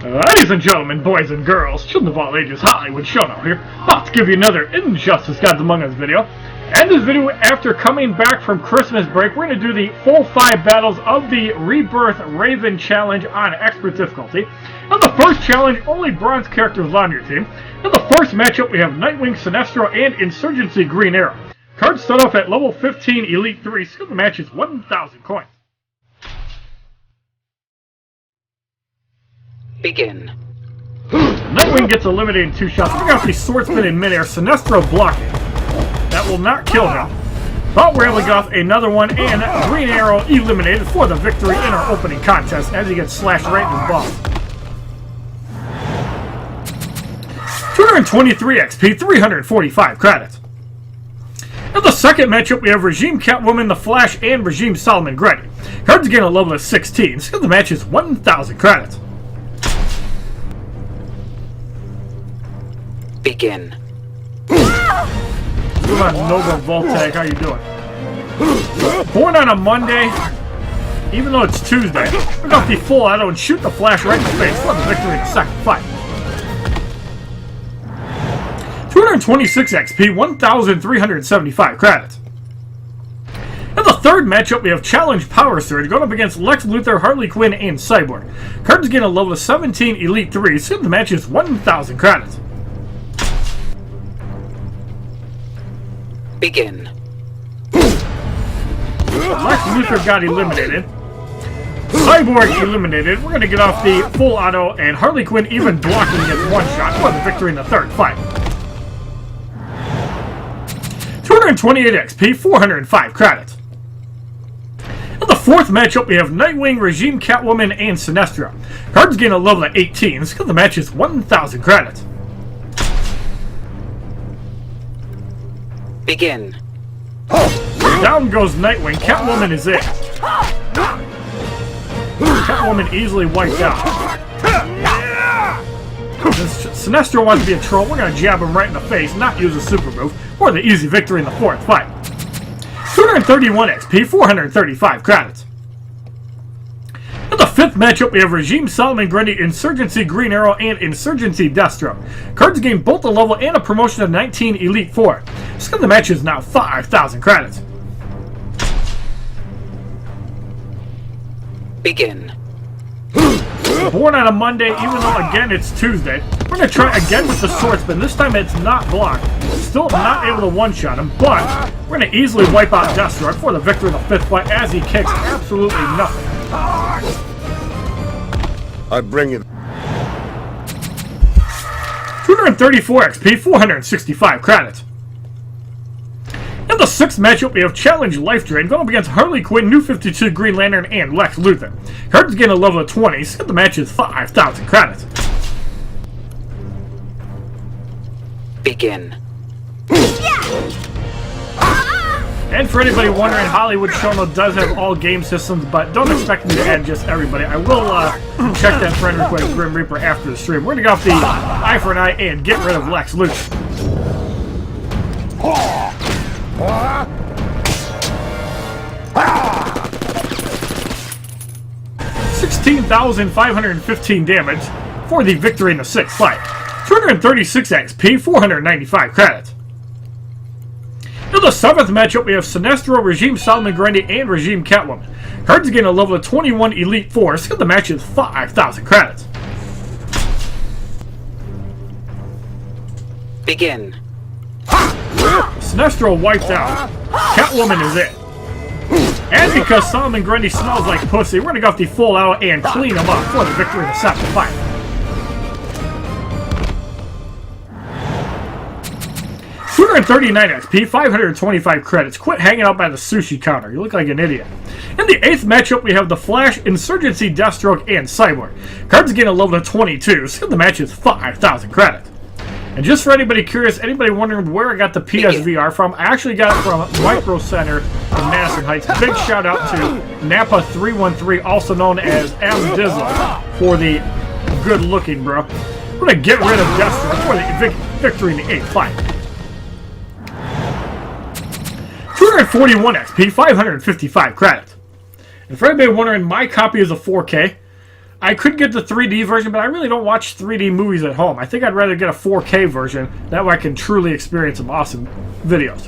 Ladies and gentlemen, boys and girls, children of all ages, HollywoodShono here, about to give you another Injustice Gods Among Us video. And this video, after coming back from Christmas break, we're going to do the full 5 battles of the Rebirth Raven Challenge on Expert difficulty. Now the first challenge, only bronze characters on your team. Now the first matchup, we have Nightwing, Sinestro, and Insurgency Green Arrow. Cards start off at level 15, Elite 3, so the match is 1,000 coins. Begin. Nightwing gets eliminated in 2 shots. We got the sword spin in midair. Sinestro blocking. That will not kill him. But we're able to get off another one, and Green Arrow eliminated for the victory in our opening contest as he gets slashed right in the ball. 223 XP, 345 credits. In the second matchup, we have Regime Catwoman, The Flash, and Regime Solomon Grundy. Cards gain a level of 16, so the match is 1,000 credits. Begin. Come on, Nova Voltag, how you doing? Born on a Monday, even though it's Tuesday, we're going to be full auto and shoot the Flash right in the face for the victory in the second fight. 226 XP, 1,375 credits. In the third matchup, we have Challenge Power Surge going up against Lex Luthor, Harley Quinn, and Cyborg. Cards gain a level of 17, Elite 3, so the match is 1,000 credits. Begin. Lex Luthor got eliminated. Cyborg eliminated. We're going to get off the full auto, and Harley Quinn even blocking gets 1 shot for the victory in the third fight. 228 XP, 405 credits. In the fourth matchup, we have Nightwing, Regime Catwoman, and Sinestro. Cards gain a level of 18, so the match is 1,000 credits. Begin. Down goes Nightwing. Catwoman is in. Catwoman easily wiped out. Sinestro wants to be a troll. We're going to jab him right in the face, not use a super move, for the easy victory in the fourth fight. 231 XP, 435 credits. In the fifth matchup, we have Regime Solomon Grundy, Insurgency Green Arrow, and Insurgency Destro. Cards gain both a level and a promotion of 19 Elite 4. So the match is now 5,000 credits. Begin. Born on a Monday, even though again it's Tuesday. We're going to try again with the sword spin. This time it's not blocked. Still not able to one-shot him, but we're going to easily wipe out Destro for the victory in the fifth fight as he kicks absolutely nothing. I bring it. 234 XP, 465 credits. In the sixth matchup, we have Challenge Life Drain going up against Harley Quinn, New 52 Green Lantern, and Lex Luthor. Cards gain a level of 20, so the match is 5,000 credits. Begin. And for anybody wondering, HollywoodShono does have all game systems, but don't expect me to add just everybody. I will check that friend request Grim Reaper after the stream. We're going to go off the eye for an eye and get rid of Lex Luthor. 16,515 damage for the victory in the sixth fight. 236 XP, 495 credits. In the seventh matchup, we have Sinestro, Regime Solomon Grundy, and Regime Catwoman. Cards gain a level of 21 Elite 4, so the match is 5,000 credits. Begin. Sinestro wiped out. Catwoman is in. And because Solomon Grundy smells like pussy, we're going to go off the full out and clean him up for the victory in the seventh fight. 239 XP, 525 credits. Quit hanging out by the sushi counter. You look like an idiot. In the eighth matchup, we have The Flash, Insurgency, Deathstroke, and Cyborg. Cards gain a level of 22, so the match is 5,000 credits. And just for anybody curious, anybody wondering where I got the PSVR from, I actually got it from Micro Center in Madison Heights. Big shout out to Napa313, also known as M Dizzle, for the good looking, bro. We're going to get rid of Deathstroke for the victory in the eighth fight. 241 XP, 555 credits. And for anybody wondering, my copy is a 4K. I could get the 3D version, but I really don't watch 3D movies at home. I think I'd rather get a 4K version. That way I can truly experience some awesome videos.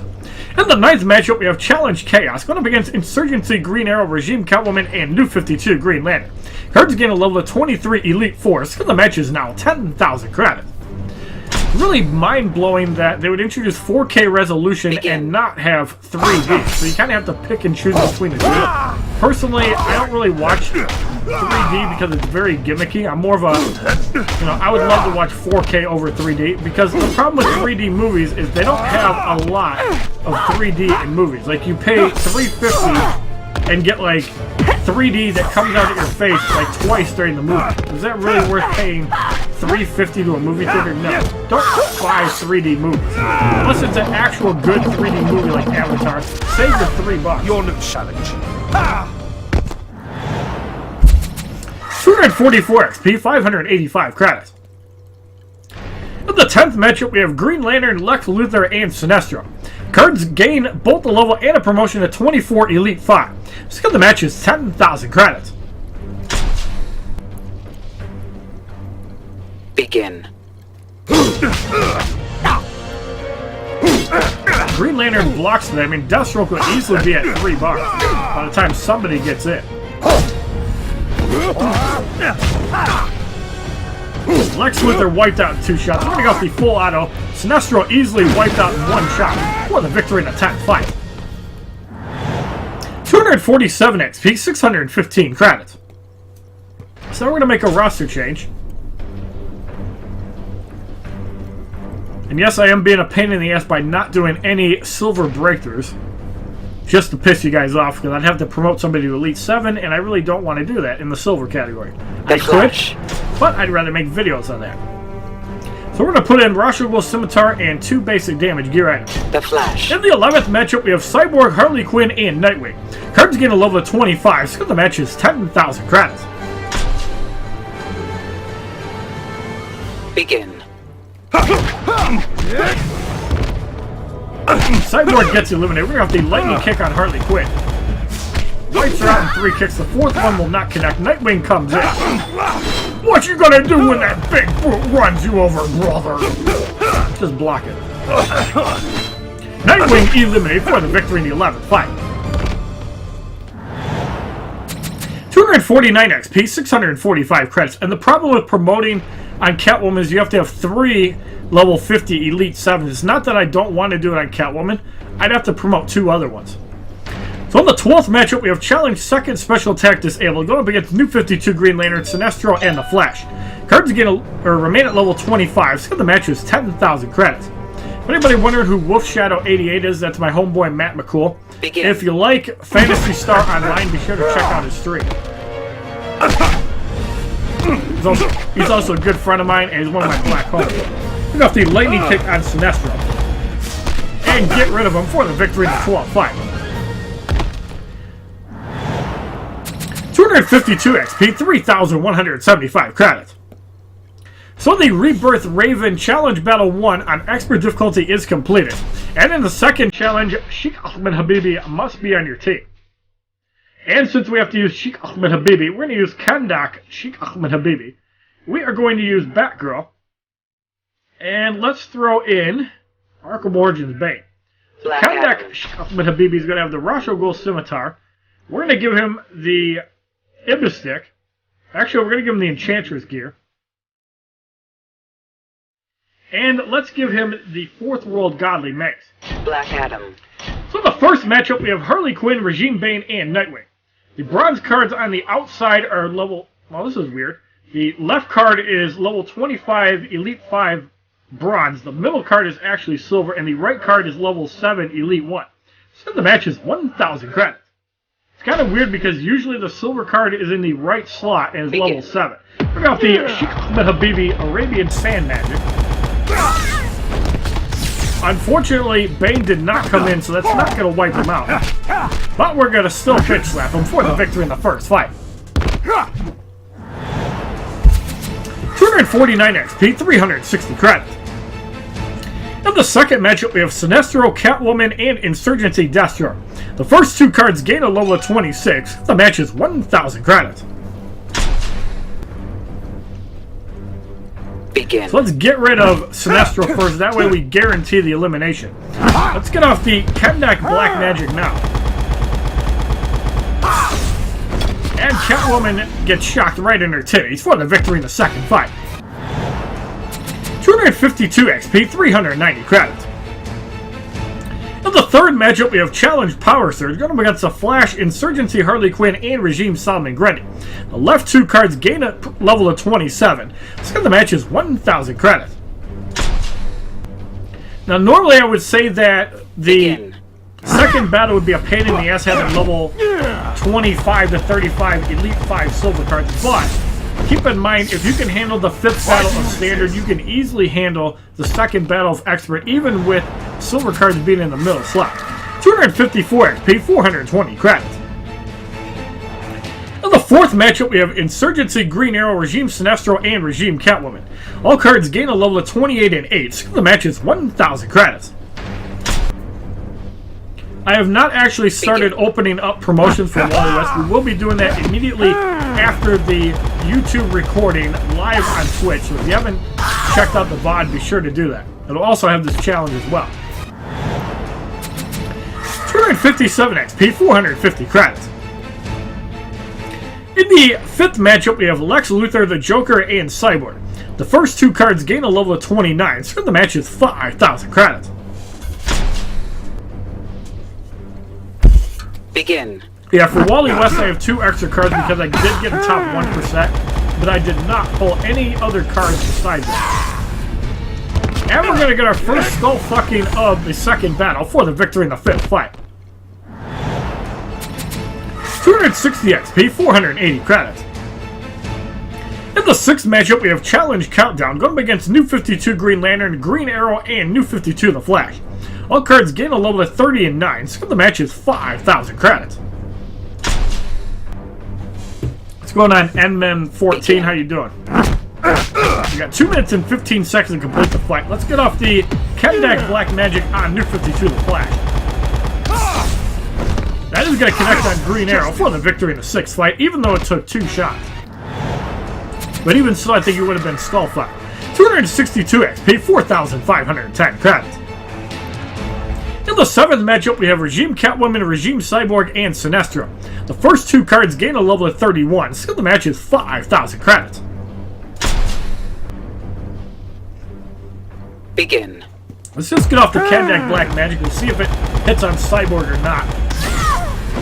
In the 9th matchup, we have Challenge Chaos going up against Insurgency Green Arrow, Regime Catwoman, and New 52 Green Lantern. Cards gain a level of 23 Elite Force. The match is now 10,000 credits. Really mind-blowing that they would introduce 4K resolution and not have 3D. So you kind of have to pick and choose between the two. Personally, I don't really watch 3D because it's very gimmicky. I'm more of a, I would love to watch 4K over 3D because the problem with 3D movies is they don't have a lot of 3D in movies. Like you pay $350 and get like 3D that comes out of your face like twice during the movie. Is that really worth paying $350 to a movie theater? No. Don't buy 3D movies. Unless it's an actual good 3D movie like Avatar, save the $3. Your new challenge. 244 XP, 585 credits. In the 10th matchup, we have Green Lantern, Lex Luthor, and Sinestro. Cards gain both a level and a promotion to 24 Elite 5. Skill of the match is 10,000 credits. Begin. Green Lantern blocks them, and Deathstroke will easily be at 3 bars by the time somebody gets in. Lex Luthor wiped out in 2 shots. Running off the full auto, Sinestro easily wiped out in 1 shot for the victory in a 10th fight. 247 XP, 615 credits. So we're going to make a roster change. And yes, I am being a pain in the ass by not doing any silver breakthroughs. Just to piss you guys off, because I'd have to promote somebody to Elite 7, and I really don't want to do that in the silver category. I could, but I'd rather make videos on that. So we're going to put in Rashugul Scimitar and 2 basic damage gear items. The Flash. In the 11th matchup, we have Cyborg, Harley Quinn, and Nightwing. Cards gain a level of 25, so the match is 10,000 credits. Begin. Cyborg gets eliminated. We're going to have the lightning kick on Harley Quinn. Wipes her out in 3 kicks. The 4th one will not connect. Nightwing comes in. What you gonna do when that big brute runs you over, brother? Just block it. Nightwing eliminated for the victory in the 11th fight. 249 XP, 645 credits. And the problem with promoting on Catwoman is you have to have 3 level 50 Elite 7s. It's not that I don't want to do it on Catwoman. I'd have to promote 2 other ones. So in the 12th matchup, we have Challenge Second Special Attack Disabled, going up against New 52 Green Lantern, Sinestro, and the Flash. Cards remain at level 25, so the match is 10,000 credits. If anybody wondered who Wolf Shadow 88 is, that's my homeboy Matt McCool. Begin. If you like Phantasy Star Online, be sure to check out his stream. He's also a good friend of mine, and he's one of my black homies. We're off the lightning kick on Sinestro and get rid of him for the victory in the 12th fight. 252 XP, 3,175 credits. So the Rebirth Raven Challenge Battle 1 on Expert difficulty is completed. And in the second challenge, Sheikh Ahmed Habibi must be on your team. And since we have to use Sheikh Ahmed Habibi, we're going to use Kandak Sheikh Ahmed Habibi. We are going to use Batgirl. And let's throw in Arkham Origins Bane. So Kandak Sheikh Ahmed Habibi is going to have the Rashugul Scimitar. We're going to give him the Ibis Stick. Actually, we're going to give him the Enchantress gear. And let's give him the 4th World Godly Mace. Black Adam. So in the first matchup, we have Harley Quinn, Regime Bane, and Nightwing. The bronze cards on the outside are level... Well, this is weird. The left card is level 25, Elite 5 bronze. The middle card is actually silver, and the right card is level 7, Elite 1. So the match is 1,000 credits. It's kind of weird because usually the silver card is in the right slot and is level 7. We're going to have the Sheikh Ahmed Habibi Arabian Sand Magic. Unfortunately, Bane did not come in, so that's not going to wipe him out. But we're going to still bitch slap him for the victory in the first fight. 249 XP, 360 credits. In the second matchup, we have Sinestro, Catwoman, and Insurgency Deathstroke. The first 2 cards gain a level of 26. The match is 1,000 credits. Begin. So let's get rid of Sinestro first. That way we guarantee the elimination. Let's get off the Kendak Black Magic now. And Catwoman gets shocked right in her titties for the victory in the second fight. 252 XP, 390 credits. In the third matchup, we have Challenge Power Surge going up against the Flash, Insurgency Harley Quinn, and Regime Solomon Grundy. The left two cards gain a level of 27. Let's get the match is 1,000 credits. Now, normally I would say that the second battle would be a pain in the ass having level 25 to 35 Elite 5 silver cards, but keep in mind, if you can handle the fifth battle of Standard, you can easily handle the second battle of Expert, even with silver cards being in the middle slot. 254 XP, 420 credits. In the fourth matchup, we have Insurgency Green Arrow, Regime Sinestro, and Regime Catwoman. All cards gain a level of 28 and 8. So the match is 1,000 credits. I have not actually started opening up promotions for Wally West. We will be doing that immediately after the YouTube recording live on Twitch. So if you haven't checked out the VOD, be sure to do that. It'll also have this challenge as well. 257 XP, 450 credits. In the fifth matchup, we have Lex Luthor, the Joker, and Cyborg. The first two cards gain a level of 29, so the match is 5,000 credits. Begin. Yeah, for Wally West, I have 2 extra cards because I did get the top 1%, but I did not pull any other cards besides that. And we're going to get our first skull fucking of the second battle for the victory in the fifth fight. 260 XP, 480 credits. In the sixth matchup, we have Challenge Countdown going up against New 52 Green Lantern, Green Arrow, and New 52 The Flash. All cards gain a level of 30 and 9, so the match is 5,000 credits. What's going on, NMen14? How you doing? We got 2 minutes and 15 seconds to complete the fight. Let's get off the Kendak Black Magic on New 52 The Flash. That is going to connect on Green Arrow for the victory in the sixth fight, even though it took 2 shots. But even so, I think it would have been skull fight. 262 XP, 4,510 credits. In the seventh matchup, we have Regime Catwoman, Regime Cyborg, and Sinestro. The first 2 cards gain a level of 31, so the match is 5,000 credits. Begin. Let's just get off the Kendak Black Magic and see if it hits on Cyborg or not.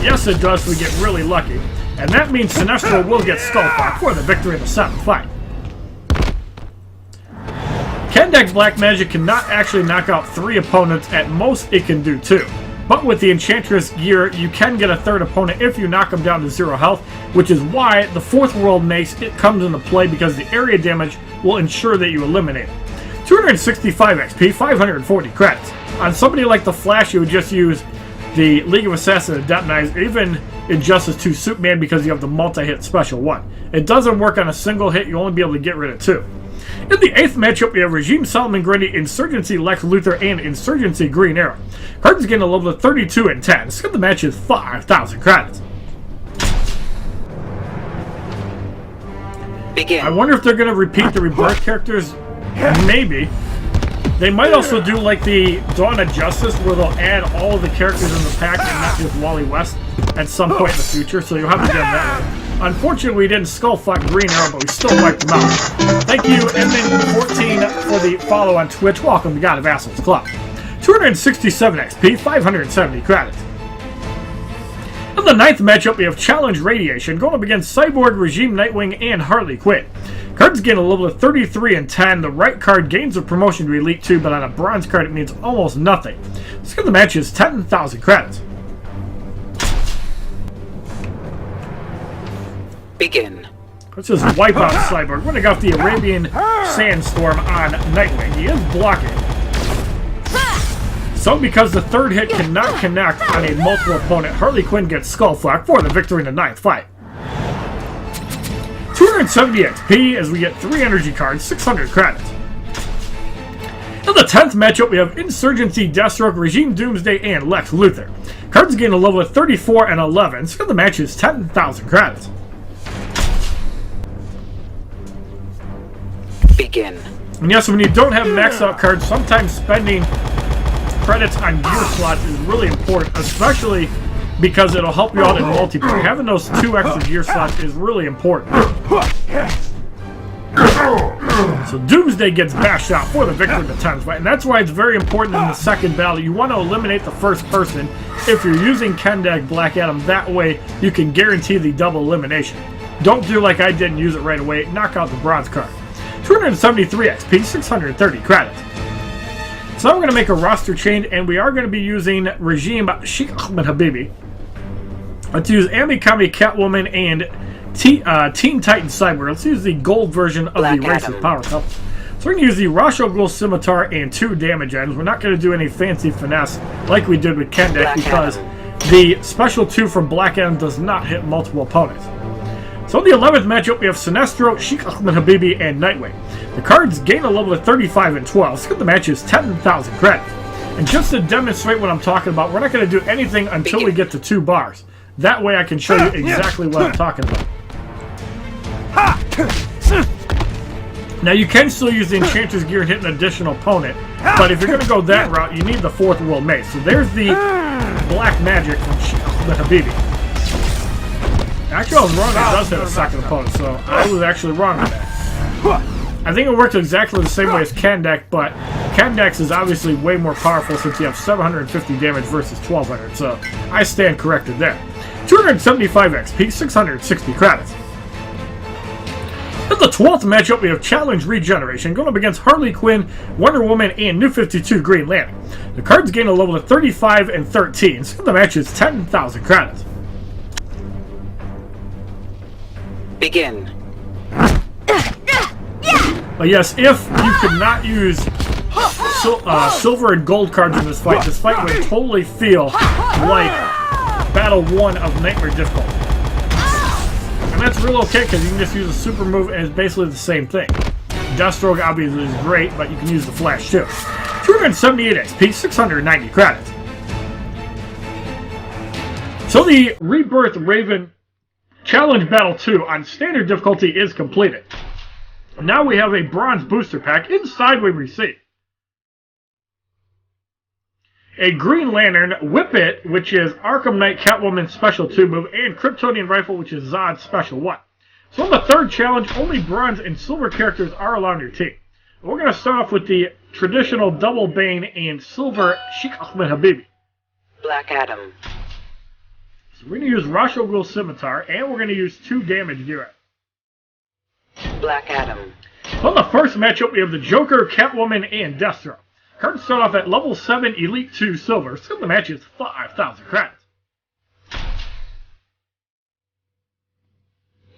Yes, it does, so we get really lucky. And that means Sinestro will get Skullfuck for the victory in the seventh fight. Kendak Black Magic cannot actually knock out 3 opponents. At most, it can do 2. But with the Enchantress gear, you can get a 3rd opponent if you knock them down to 0 health, which is why the 4th World Mace it comes into play, because the area damage will ensure that you eliminate it. 265 XP, 540 credits. On somebody like the Flash, you would just use the League of Assassins and Adeptnize, even Injustice 2 Superman, because you have the multi-hit special 1. It doesn't work on a single hit, you only be able to get rid of 2. In the 8th matchup, we have Regime Solomon Grundy, Insurgency Lex Luthor, and Insurgency Green Arrow. Cards gain a level of 32 and 10, so the match is 5,000 credits. Begin. I wonder if they're going to repeat the Rebirth characters. Maybe. They might also do like the Dawn of Justice, where they'll add all of the characters in the pack and not just Wally West at some point in the future, so you'll have to get them that way. Unfortunately, we didn't skullfuck Green Arrow, but we still wiped them out. Thank you, Edmund14, for the follow on Twitch. Welcome to God of Assholes Club. 267 XP, 570 credits. In the 9th matchup, we have Challenge Radiation going up against Cyborg, Regime Nightwing, and Harley Quinn. Cards gain a level of 33 and 10. The right card gains a promotion to Elite 2, but on a bronze card it means almost nothing. So the match is 10,000 credits. Begin. Let's just wipe out Cyborg. We're going to go off the Arabian Sandstorm on Nightwing. He is blocking. So because the 3rd hit cannot connect on a multiple opponent, Harley Quinn gets Skullfuck for the victory in the 9th fight. 270 XP as we get 3 energy cards, 600 credits. In the 10th matchup, we have Insurgency, Deathstroke, Regime Doomsday, and Lex Luthor. Cards gain a level of 34 and 11, so the match is 10,000 credits. Begin. And yes, when you don't have maxed out cards, sometimes spending credits on gear slots is really important, especially because it'll help you out in multiplayer. Having those 2 extra gear slots is really important. So Doomsday gets bashed out for the victory in the times fight, and that's why it's very important in the second battle. You want to eliminate the first person if you're using Kendak Black Adam. That way you can guarantee the double elimination. Don't do like I did and use it right away. Knock out the bronze card. 273 XP, 630 credits. So now we're going to make a roster change, and we are going to be using Regime Sheikh Ahmed Habibi. Let's use Amikami Catwoman and Teen Titan Cyber. Let's use the gold version of the Race's power couple. So we're going to use the Rasho Ghoul Scimitar and 2 damage items. We're not going to do any fancy finesse like we did with Kendak because the special 2 from Black Adam does not hit multiple opponents. So in the 11th matchup, we have Sinestro, Sheikh Ahmed Habibi, and Nightwing. The cards gain a level of 35 and 12. So the match is 10,000 credits. And just to demonstrate what I'm talking about, we're not going to do anything until we get to 2 bars. That way I can show you exactly what I'm talking about. Now you can still use the Enchanter's Gear and hit an additional opponent, but if you're going to go that route, you need the 4th World Mace. So there's the Black Magic from Sheikh Ahmed Habibi. Actually, I was wrong. It does hit a second opponent, so I was actually wrong on that. I think it works exactly the same way as Kendak, but Kendak's is obviously way more powerful since you have 750 damage versus 1200, so I stand corrected there. 275 XP, 660 credits. In the 12th matchup, we have Challenge Regeneration going up against Harley Quinn, Wonder Woman, and New 52 Green Lantern. The cards gain a level of 35 and 13, so the match is 10,000 credits. Begin. But yes, if you could not use silver and gold cards in this fight would totally feel like Battle 1 of Nightmare difficulty. And that's real okay because you can just use a super move and it's basically the same thing. Deathstroke obviously is great, but you can use the Flash too. 278 XP, 690 credits. So the Rebirth Raven Challenge Battle 2 on standard difficulty is completed. Now we have a bronze booster pack. Inside we receive a Green Lantern, Whip It, which is Arkham Knight Catwoman's special 2 move, and Kryptonian Rifle, which is Zod's special 1. So in the third challenge, only bronze and silver characters are allowed on your team. We're going to start off with the traditional Double Bane and silver Sheikh Ahmed Habibi. Black Adam. So we're going to use Rasho Ghoul Scimitar, and we're going to use 2 damage gear. Black Adam. On the first matchup, we have the Joker, Catwoman, and Deathstroke. Cards start off at level 7, Elite 2 Silver. So the match is 5,000 credits.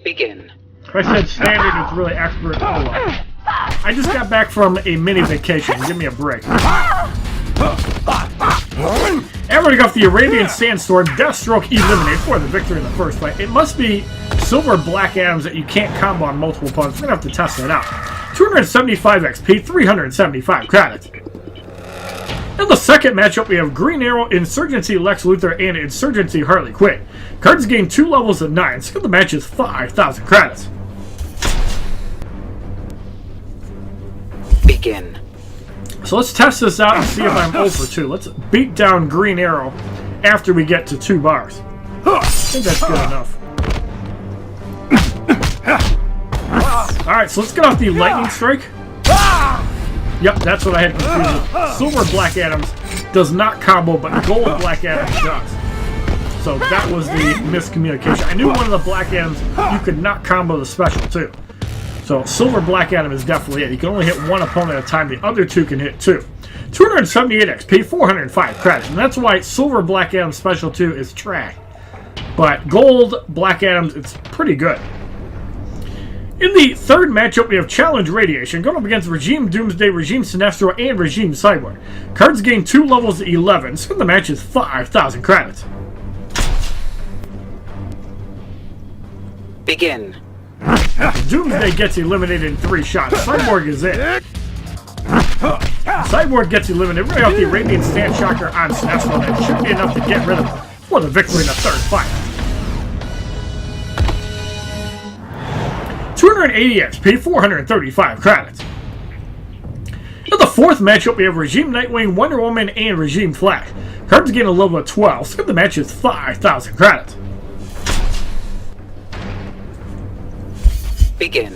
Begin. If I said standard, it's really expert. Oh, well. I just got back from a mini vacation. Give me a break. Everybody got the Arabian Sandstorm. Deathstroke eliminated for the victory in the first fight. It must be Silver Black Adams that you can't combo on multiple opponents. We're going to have to test that out. 275 XP, 375 credits. In the second matchup, we have Green Arrow, Insurgency Lex Luthor, and Insurgency Harley Quinn. Cards gain 2 levels of 9, so the match is 5,000 credits. Begin. So let's test this out and see if I'm 0 for 2. Let's beat down Green Arrow after we get to 2 bars. I think that's good enough. Alright, so let's get off the Lightning Strike. Yep, that's what I had confused with. Silver Black Adams does not combo, but Gold Black Adams does. So that was the miscommunication. I knew one of the Black Adams, you could not combo the special too. So Silver Black Adam is definitely it. You can only hit 1 opponent at a time. The other 2 can hit 2. 278 XP, 405 credits. And that's why Silver Black Adam Special 2 is trash. But Gold Black Adams, it's pretty good. In the third matchup, we have Challenge Radiation going up against Regime Doomsday, Regime Sinestro, and Regime Cyborg. Cards gain 2 levels of 11, so the match is 5,000 credits. Begin. Doomsday gets eliminated in 3 shots. Cyborg is it. Cyborg gets eliminated right off the Arabian Stand Shocker on Sinestro. That should be enough to get rid of him for the victory in the third fight. 280 XP, 435 credits. fourth matchup, we have Regime Nightwing, Wonder Woman, and Regime Flash. Cards gain a level of 12. So the match is 5,000 credits. Begin.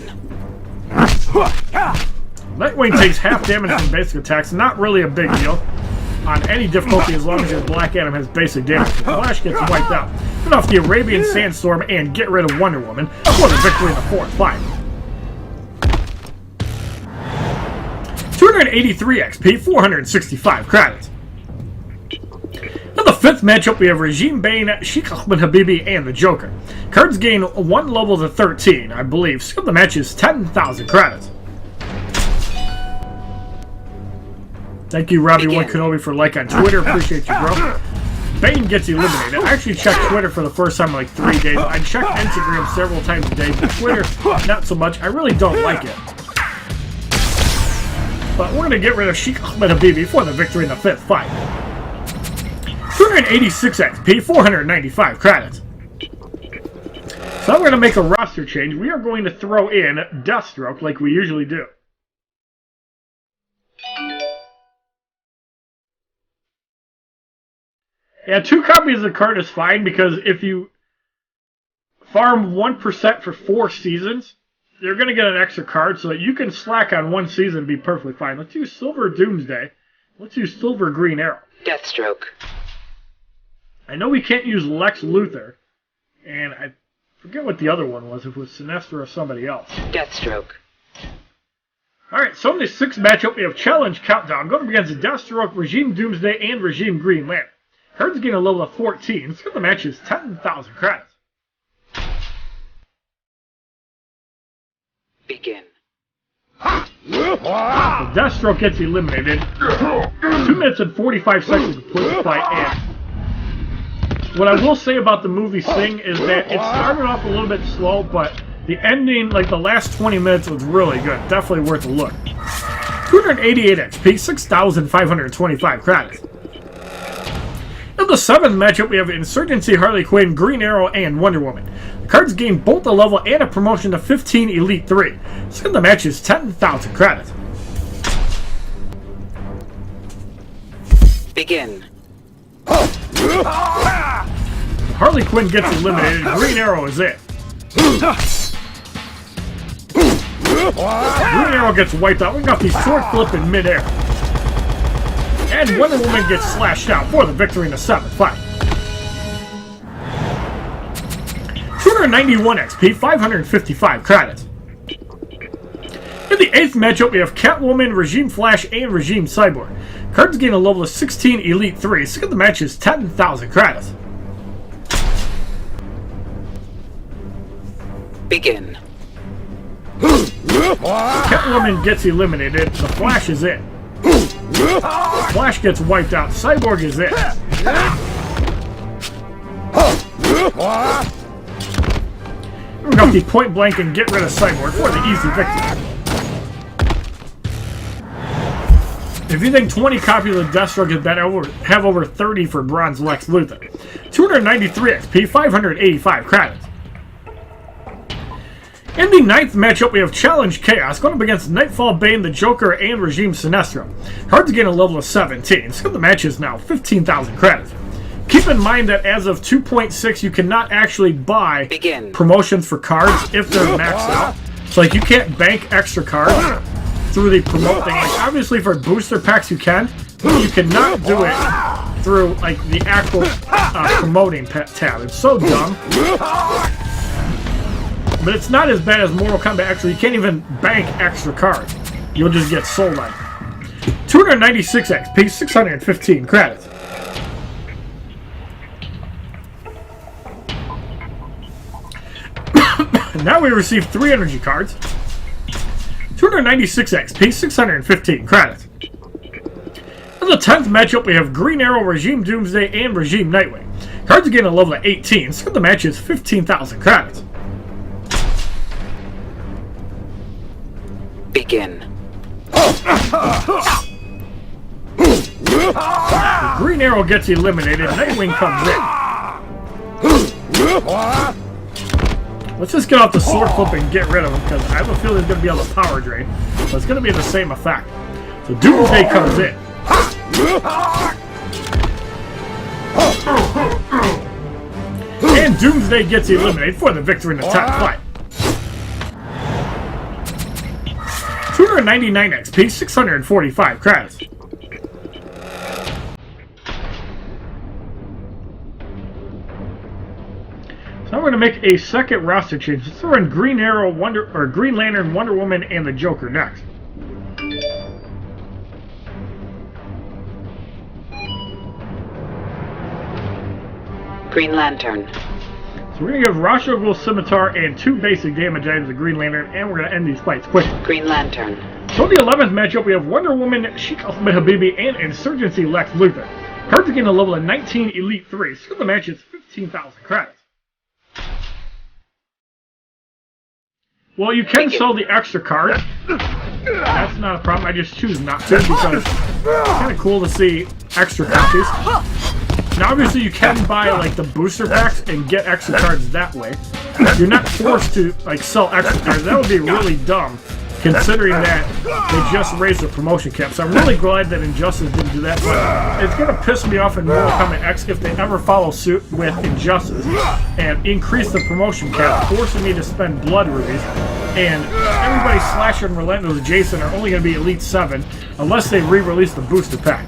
Nightwing takes half damage from basic attacks. Not really a big deal on any difficulty as long as your Black Adam has basic damage. Flash gets wiped out. Get off the Arabian Sandstorm and get rid of Wonder Woman for the victory in the fourth fight. 283 XP, 465 credits. Now the fifth matchup, we have Regime Bane, Sheikh Ahmed Habibi, and the Joker. Cards gain 1 level to 13, I believe. So the match is 10,000 credits. Thank you, Robbie1 Kenobi, for like on Twitter. Appreciate you, bro. Bane gets eliminated. I actually checked Twitter for the first time in like 3 days. I checked Instagram several times a day, but Twitter, not so much. I really don't like it. But we're going to get rid of Sheikh Ahmed Habibi for the victory in the fifth fight. 286 XP, 495 credits. So now we're going to make a roster change. We are going to throw in Deathstroke like we usually do. Yeah, 2 copies of the card is fine because if you farm 1% for 4 seasons, you're going to get an extra card so that you can slack on 1 season and be perfectly fine. Let's use Silver Doomsday. Let's use Silver Green Arrow. Deathstroke. I know we can't use Lex Luthor, and I forget what the other one was, if it was Sinestro or somebody else. Deathstroke. Alright, so in the 6th matchup, we have Challenge Countdown going up against Deathstroke, Regime Doomsday, and Regime Green Lantern. Cards gain a level of 14, so the match is 10,000 credits. Begin. Deathstroke gets eliminated. 2 minutes and 45 seconds to complete the fight, and what I will say about the movie Sing is that it started off a little bit slow, but the ending, like the last 20 minutes, was really good. Definitely worth a look. 288 XP, 6,525 credits. In the 7th matchup, we have Insurgency, Harley Quinn, Green Arrow, and Wonder Woman. The cards gain both a level and a promotion to 15 Elite 3. So the match is 10,000 credits. Begin. Harley Quinn gets eliminated. Green Arrow is it. Green Arrow gets wiped out. We got the sword flip in midair. And Wonder Woman gets slashed out for the victory in the 7th fight. 291 XP, 555 credits. In the 8th matchup, we have Catwoman, Regime Flash, and Regime Cyborg. Cards gain a level of 16 Elite 3, so the match is 10,000 credits. Begin. Catwoman gets eliminated. The Flash is in. Flash gets wiped out. Cyborg is in. We're going to point blank and get rid of Cyborg for the easy victory. If you think 20 copies of Deathstroke is bad, have over 30 for Bronze Lex Luthor. 293 XP, 585 credits. In the 9th matchup, we have Challenge Chaos going up against Nightfall Bane, the Joker, and Regime Sinestro. Cards gain a level of 17, so the match is now 15,000 credits. Keep in mind that as of 2.6, you cannot actually buy promotions for cards if they're maxed out. So, like, you can't bank extra cards through the promote thing. Like, obviously, for booster packs, you can, but you cannot do it through, like, the actual promoting tab. It's so dumb. But it's not as bad as Mortal Kombat Extra. You can't even bank extra cards. You'll just get sold on it. 296 XP, 615 credits. Now we receive 3 energy cards. 296 XP, 615 credits. In the 10th matchup, we have Green Arrow, Regime Doomsday, and Regime Nightwing. Cards gain a level of 18, so the match is 15,000 credits. Begin. The Green Arrow gets eliminated. Nightwing comes in. Let's just get off the sword flip and get rid of him, because I have a feeling it's going to be on the power drain. So it's going to be the same effect. So Doomsday comes in. And Doomsday gets eliminated for the victory in the top fight. 299 XP, 645 credits. So now we're going to make a second roster change. Let's throw in Green Arrow, Green Lantern, Wonder Woman, and the Joker next. Green Lantern. So we're going to give Ra's al Ghul Scimitar and 2 basic damage items to Green Lantern, and we're going to end these fights quickly. Green Lantern. So the 11th matchup, we have Wonder Woman, Sheikh Ahmed Habibi, and Insurgency Lex Luthor. Cards again a level of 19 Elite 3. So the match is 15,000 credits. Well, you can sell the extra card. That's not a problem. I just choose not to because it's kind of cool to see extra copies. Now, obviously, you can buy like the booster packs and get extra cards that way. You're not forced to like sell extra cards. That would be really dumb, considering that they just raised the promotion cap. So I'm really glad that Injustice didn't do that. But it's gonna piss me off in Mortal Kombat X if they ever follow suit with Injustice and increase the promotion cap, forcing me to spend blood rubies. And everybody Slasher and Relentless Jason are only gonna be Elite 7 unless they re-release the booster pack.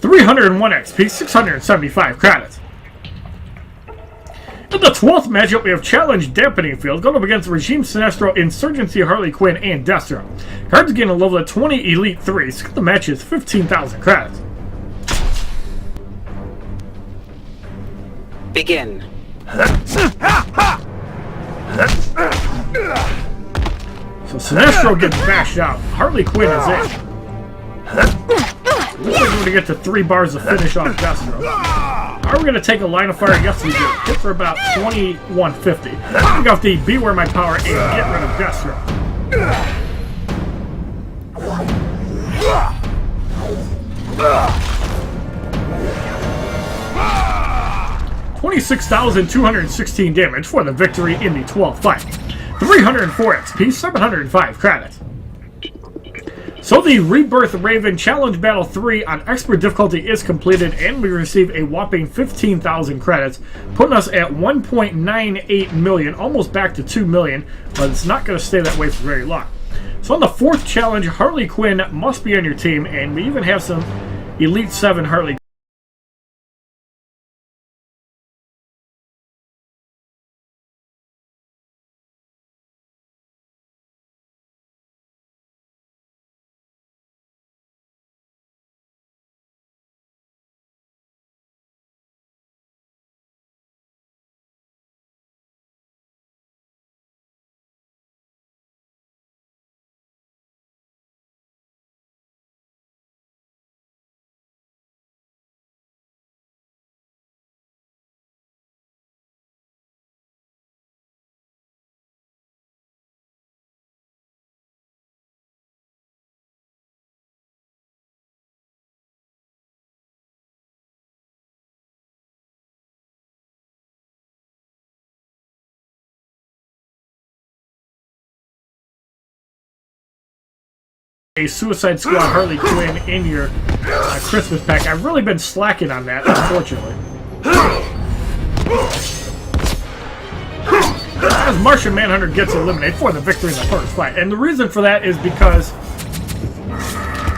301 XP, 675 credits. In the 12th matchup, we have Challenge Dampening Field going up against Regime Sinestro, Insurgency, Harley Quinn, and Deathstroke. Cards gain a level of 20 Elite 3, so the match is 15,000 credits. Begin. So Sinestro gets bashed out. Harley Quinn is in. Looks like we're going to get to 3 bars to finish off Deathstroke. Are we going to take a line of fire? Yes, we do. Hit for about 2150. Take off the Beware My Power and get rid of Deathstroke. 26,216 damage for the victory in the 12th fight. 304 XP, 705 credits. So the Rebirth Raven Challenge Battle 3 on Expert difficulty is completed, and we receive a whopping 15,000 credits, putting us at 1.98 million, almost back to 2 million, but it's not going to stay that way for very long. So on the 4th challenge, Harley Quinn must be on your team, and we even have some Elite 7 Harley Quinn. A Suicide Squad Harley Quinn in your Christmas pack. I've really been slacking on that, unfortunately. As Martian Manhunter gets eliminated for the victory in the first fight. And the reason for that is because,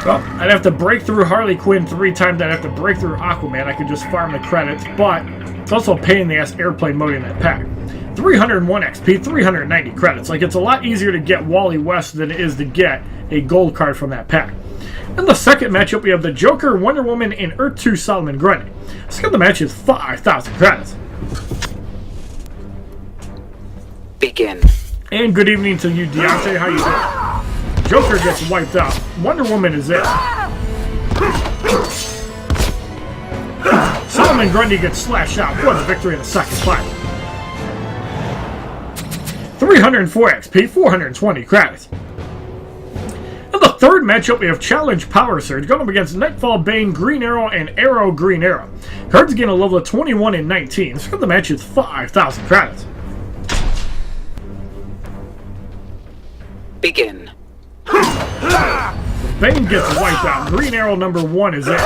well, I'd have to break through Harley Quinn 3 times. I'd have to break through Aquaman. I could just farm the credits, but it's also a pain in the ass airplane mode in that pack. 301 XP, 390 credits. Like, it's a lot easier to get Wally West than it is to get a gold card from that pack. In the second matchup, we have the Joker, Wonder Woman, and Earth 2 Solomon Grundy. So the match is 5,000 credits. Begin. And good evening to you, Deontay. How you doing? Joker gets wiped out. Wonder Woman is in. Solomon Grundy gets slashed out for the victory in the second fight. 304 XP, 420 credits. In the third matchup, we have Challenge Power Surge going up against Nightfall Bane, Green Arrow, and Arrow Green Arrow. Cards gain a level of 21 and 19, so the match is 5,000 credits. Begin. Bane gets wiped out. Green Arrow number 1 is in.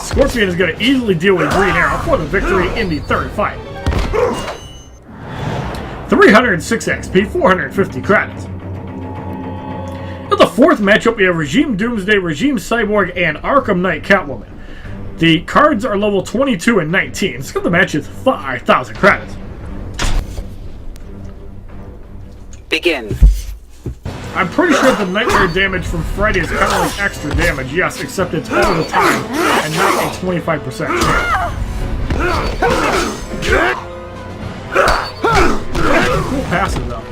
Scorpion is going to easily deal with Green Arrow for the victory in the third fight. 306 XP, 450 credits. In the fourth matchup, we have Regime Doomsday, Regime Cyborg, and Arkham Knight Catwoman. The cards are level 22 and 19. Skill of the match is 5,000 credits. Begin. I'm pretty sure the nightmare damage from Freddy is kind of like extra damage, yes, except it's all the time and not a 25% chance. Cool passive though.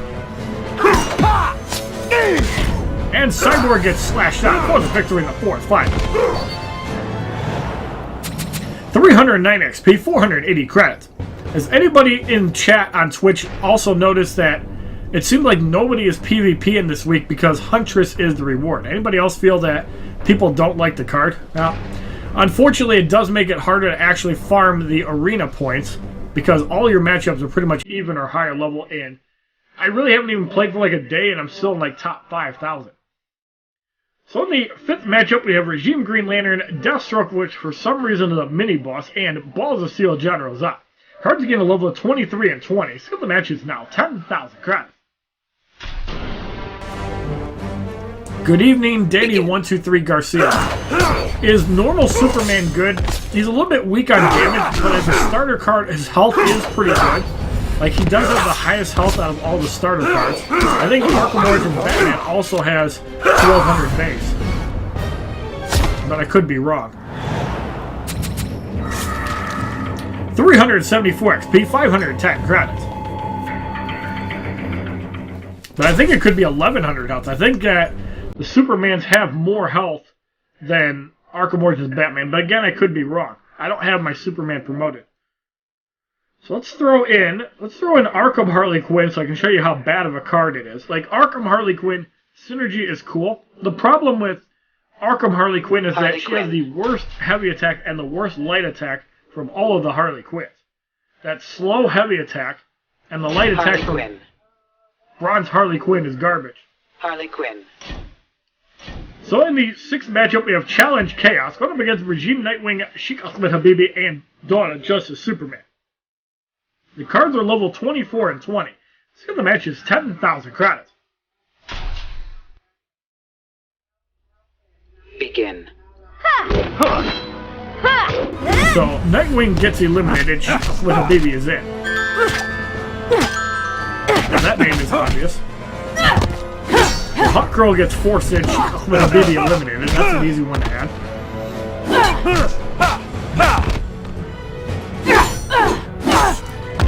And Cyborg gets slashed out for the victory in the fourth fight. 309 XP, 480 credits. Has anybody in chat on Twitch also noticed that it seemed like nobody is PvPing this week because Huntress is the reward? Anybody else feel that people don't like the card? Now, unfortunately, it does make it harder to actually farm the arena points because all your matchups are pretty much even or higher level, and I really haven't even played for like a day and I'm still in like top 5,000. So in the fifth matchup, we have Regime Green Lantern, Deathstroke, which for some reason is a mini-boss, and Balls of Steel General Zod. Cards again a level of 23 and 20. Skill of the match is now 10,000 credits. Good evening, Danny123 Garcia. Is normal Superman good? He's a little bit weak on damage, but as a starter card, his health is pretty good. Like, he does have the highest health out of all the starter cards. I think Arkham Origins Batman also has 1,200 base. But I could be wrong. 374 XP, 510 credits. But I think it could be 1,100 health. I think that the Supermans have more health than Arkham Origins Batman. But again, I could be wrong. I don't have my Superman promoted. So let's throw in Arkham Harley Quinn so I can show you how bad of a card it is. Like, Arkham Harley Quinn, synergy is cool. The problem with Arkham Harley Quinn is that she has the worst heavy attack and the worst light attack from all of the Harley Quinns. That slow heavy attack and the light attack from Bronze Harley Quinn is garbage. Harley Quinn. So in the sixth matchup, we have Challenge Chaos going up against Regime Nightwing, Sheikh Ahmed Habibi, and Dawn of Justice Superman. The cards are level 24 and 20. Skill of the match is 10,000 credits. Begin. So Nightwing gets eliminated. Sheikh Ahmed Habibi is in. Now that name is obvious. Hot Girl gets forced in. Sheikh Ahmed Habibi eliminated. That's an easy one to add.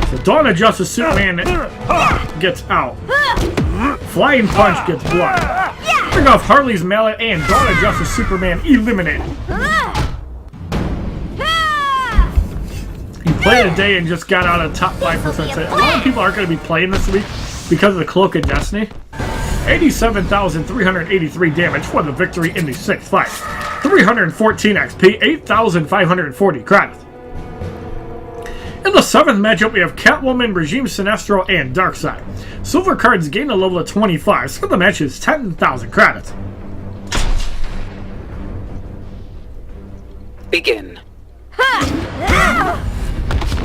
So Dawn of Justice Superman gets out. Flying Punch gets blocked. Bring off Harley's mallet and Dawn of Justice Superman eliminated. He played a day and just got out of top 5%. So a lot of people aren't going to be playing this week because of the Cloak of Destiny. 87,383 damage for the victory in the sixth fight. 314 XP, 8,540 credits. In the seventh matchup, we have Catwoman, Regime Sinestro, and Darkseid. Silver cards gain a level of 25, so the match is 10,000 credits. Begin.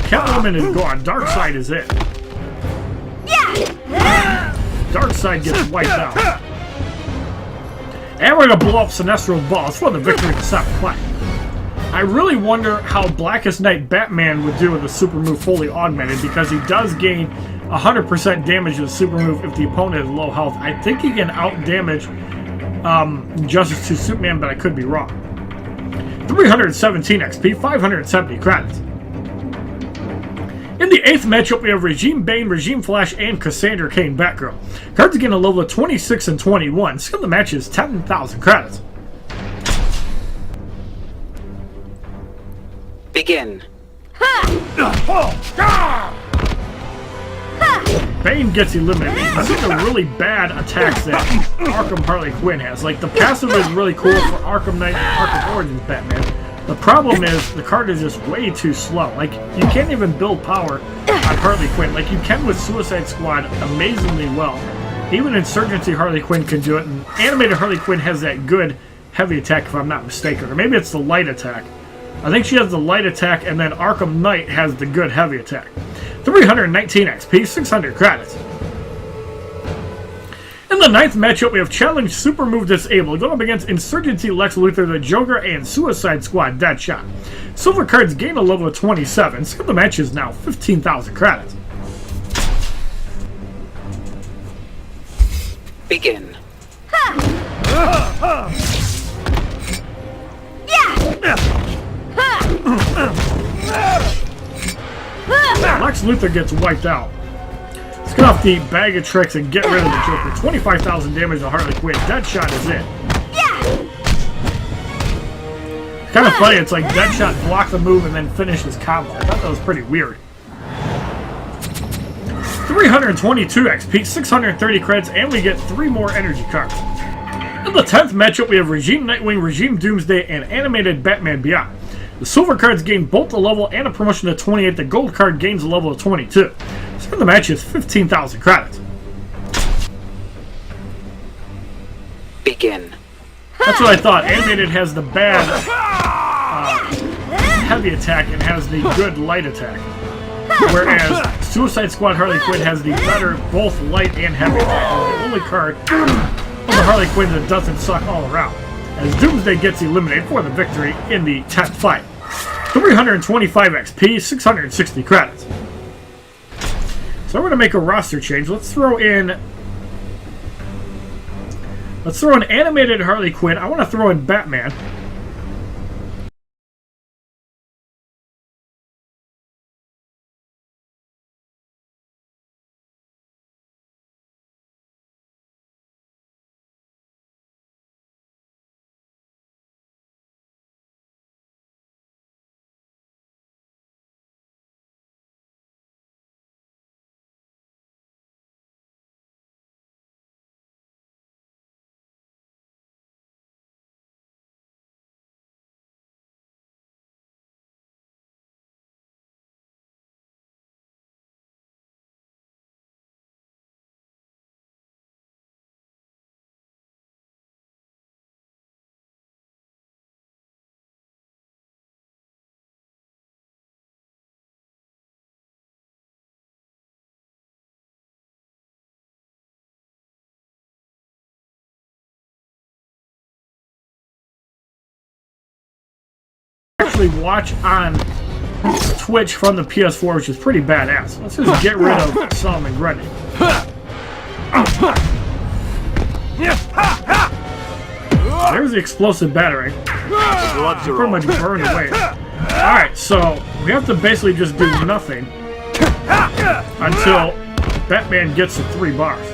Catwoman is gone, Darkseid is in. Darkseid gets wiped out. And we're going to blow up Sinestro's balls for the victory in the seventh fight. I really wonder how Blackest Night Batman would do with the super move fully augmented, because he does gain 100% damage with the super move if the opponent has low health. I think he can out-damage Justice to Superman, but I could be wrong. 317 XP, 570 credits. In the eighth matchup, we have Regime Bane, Regime Flash, and Cassandra Cain Batgirl. Cards again a level of 26 and 21. Skill of the match is 10,000 credits. Begin. Bane gets eliminated. These are the really bad attacks that Arkham Harley Quinn has. Like, the passive is really cool for Arkham Knight and Arkham Origins Batman. The problem is the card is just way too slow. Like, you can't even build power on Harley Quinn. Like, you can with Suicide Squad amazingly well. Even Insurgency Harley Quinn can do it, and animated Harley Quinn has that good heavy attack, if I'm not mistaken. Or maybe it's the light attack. I think she has the light attack, and then Arkham Knight has the good heavy attack. 319 XP, 600 credits. In the 9th matchup, we have Challenge Super Move Disabled, going up against Insurgency Lex Luthor, the Joker, and Suicide Squad Deadshot. Silver cards gain a level of 27. So the match is now 15,000 credits. Begin. Lex Luthor gets wiped out. Let's get off the bag of tricks and get rid of the Joker. 25,000 damage to Harley Quinn. Deadshot is in. It's kind of funny. It's like Deadshot blocked the move and then finished his combo. I thought that was pretty weird. 322 XP, 630 credits, and we get 3 more energy cards. In the 10th matchup, we have Regime Nightwing, Regime Doomsday, and Animated Batman Beyond. The silver cards gain both a level and a promotion to 28. The gold card gains a level of 22. So the match is 15,000 credits. Begin. That's what I thought. Animated has the bad heavy attack and has the good light attack. Whereas Suicide Squad Harley Quinn has the better both light and heavy attack. The only card of the Harley Quinn that doesn't suck all around. As Doomsday gets eliminated for the victory in the 10th fight. 325 XP, 660 credits. So we're going to make a roster change. Let's throw in animated Harley Quinn. I want to throw in Batman. Actually watch on Twitch from the PS4, which is pretty badass. Let's just get rid of Solomon Grundy. There's the explosive battering. Pretty much burned away. Alright, so we have to basically just do nothing until Batman gets to 3 bars.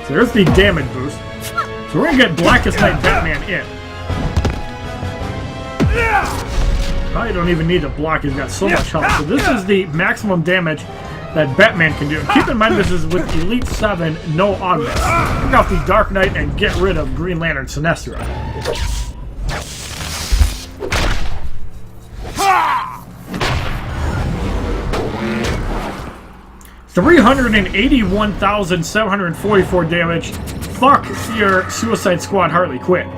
So there's the damage boost. So we're going to get Blackest Night Batman in. Probably don't even need to block, he's got so much health. So this is the maximum damage that Batman can do. And keep in mind this is with Elite 7, no augments. Take off the Dark Knight and get rid of Green Lantern Sinestro. 381,744 damage. Fuck your Suicide Squad Harley Quinn.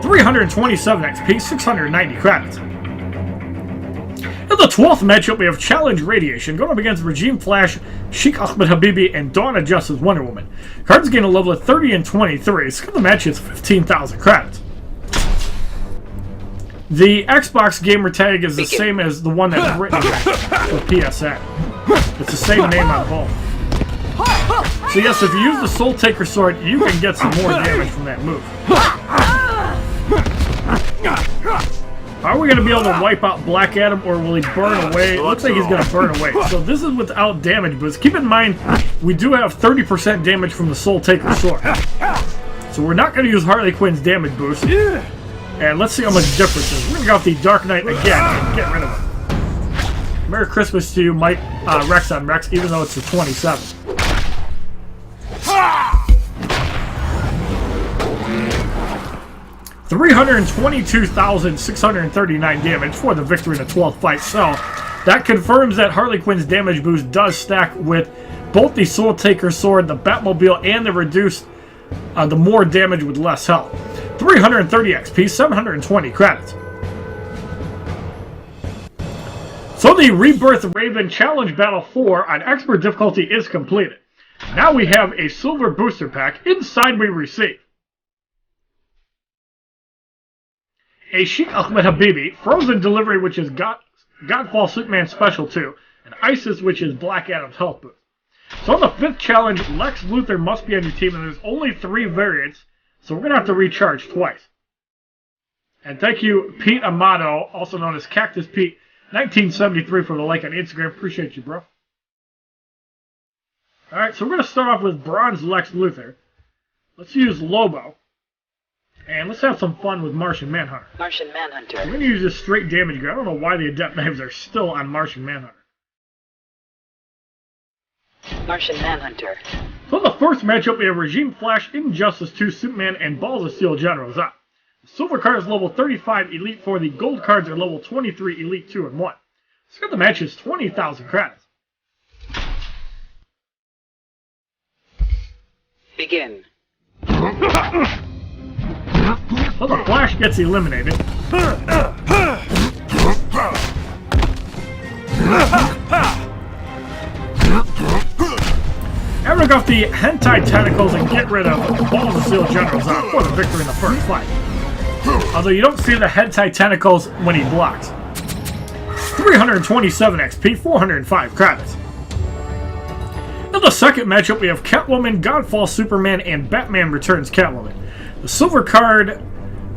327 XP, 690 credits. In the 12th matchup, we have Challenge Radiation going up against Regime Flash, Sheikh Ahmed Habibi, and Dawn of Justice Wonder Woman. Cards gain a level of 30 and 23. So the match is 15,000 credits. The Xbox gamer tag is the same as the one that's written for PSN. It's the same name on both. So yes, if you use the Soul Taker sword, you can get some more damage from that move. Are we going to be able to wipe out Black Adam, or will he burn away? It looks like he's going to burn away. So this is without damage boost. Keep in mind, we do have 30% damage from the Soul Taker sword. So we're not going to use Harley Quinn's damage boost. And let's see how much difference is. We're going to go off the Dark Knight again and get rid of him. Merry Christmas to you, Mike, Rex on Rex, even though it's the 27th. 322,639 damage for the victory in the 12th fight. So That confirms that Harley Quinn's damage boost does stack with both the Soul Taker sword, the Batmobile, and the reduced, the more damage with less health. 330 XP, 720 credits. So the Rebirth Raven Challenge Battle 4 on Expert difficulty is completed. Now we have a silver booster pack. Inside we receive a Sheikh Ahmed Habibi, Frozen Delivery, which is Godfall Superman Special 2, and Isis, which is Black Adam's Health Boost. So on the 5th challenge, Lex Luthor must be on your team, and there's only 3 variants, so we're going to have to recharge twice. And thank you, Pete Amato, also known as Cactus Pete, 1973 for the like on Instagram. Appreciate you, bro. Alright, so we're going to start off with Bronze Lex Luthor. Let's use Lobo. And let's have some fun with Martian Manhunter. Martian Manhunter. We're going to use just straight damage gear. I don't know why the Adept Knives are still on Martian Manhunter. Martian Manhunter. So the first matchup, we have Regime Flash, Injustice 2, Superman, and Balls of Steel Generals up. The silver card is level 35, Elite 4. The gold cards are level 23, Elite 2, and 1. So the match is 20,000 credits. Begin. So the Flash gets eliminated. And we got the Hentai Tentacles and get rid of Balls of Steel Generals out for the victory in the first fight. Although you don't see the Hentai Tentacles when he blocks. 327 XP, 405 credits. In the second matchup, we have Catwoman, Godfall Superman, and Batman Returns Catwoman. The silver card